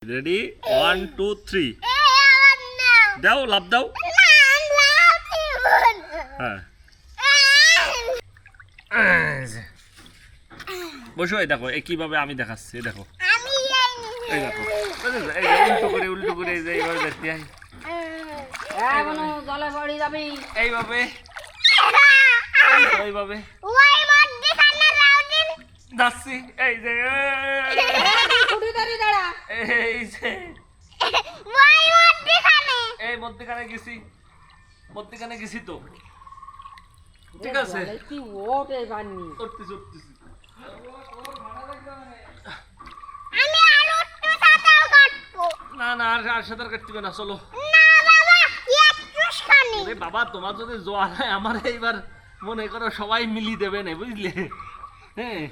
ready 1 2 3 দাও লাভ দাও হ্যাঁ বসো এই দেখো এই কিভাবে আমি দেখাচ্ছি এই দেখো এই দেখো এই উল্টো করে এই যে এইভাবে দেখতে হয় এখনো জলে পড়ে যাবি এইভাবে এইভাবে যাচ্ছি এই যে দাঁড়া এই যে এই মধ্যখানে গেছি তো ঠিক আছে কি ওঠে বানি উঠতেছি না না আর সাঁতার কাটতে না চলো বাবা তোমার যদি জোয়ার হয় আমার এইবার মনে করো সবাই মিলি দেবে না বুঝলে হ্যাঁ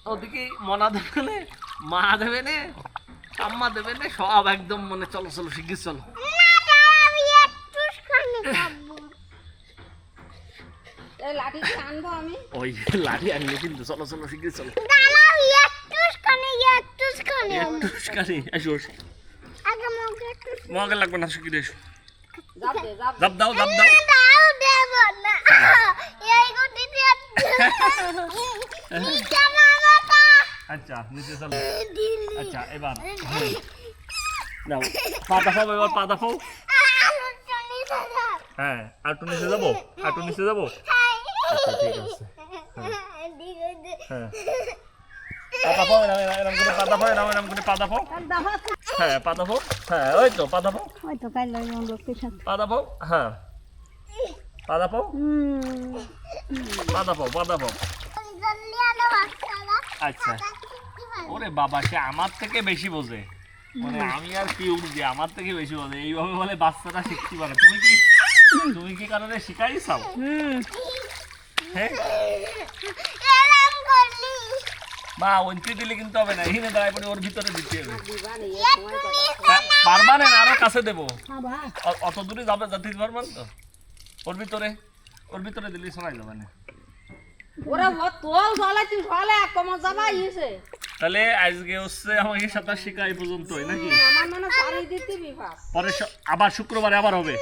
ওদিকে মনা দেবে না মা দেবে না আম্মা দেবে না সব একদম মনে চলো শিগগির চলো লাঠি আনবো আমি ওই লাঠি আনবে কিন্তু চলো শিগগির চলো মগে লাগবে না শিগগির এসো জাপ দাও আচ্ছা নিচে চলো আচ্ছা এবার নাও পাতা খাও এবার পাতা খাও হ্যাঁ আর একটু নিচে যাবো আচ্ছা ঠিক আছে হ্যাঁ পাতা পাও এরকম করে পাতা পাও এরকম করে পাতা পাও হ্যাঁ পাতা পাও হ্যাঁ ওই তো পাতা পাও পাতা পাও হ্যাঁ পাতা পাও পাতা পাও আচ্ছা ওরে বাবা সে আমার থেকে বেশি বোঝে মানে আমি আর কি উঠছি আমার থেকে বেশি বোঝে এইভাবে বলে বাচ্চারা শিখতে পারে তুমি কি কারণে শিখাই চাও হ্যাঁ মা ওইটি দিলে কিন্তু হবে না এখানে দাঁড়ায় পড়ে ওর ভিতরে দিতে হবে পারবা না আরো কাছে দেবো অত দূরে যেতে পারবেন তো ওর ভিতরে দিলে শোনাই যাবে না ওরে তোল জলে তুই জলে কমে যাবা ইসে তাহলে আজকে হচ্ছে আমাকে সাঁতার শেখা এই পর্যন্তই নাকি আমার মনে পানি দিতে বিভাগ পরে আবার শুক্রবারে আবার হবে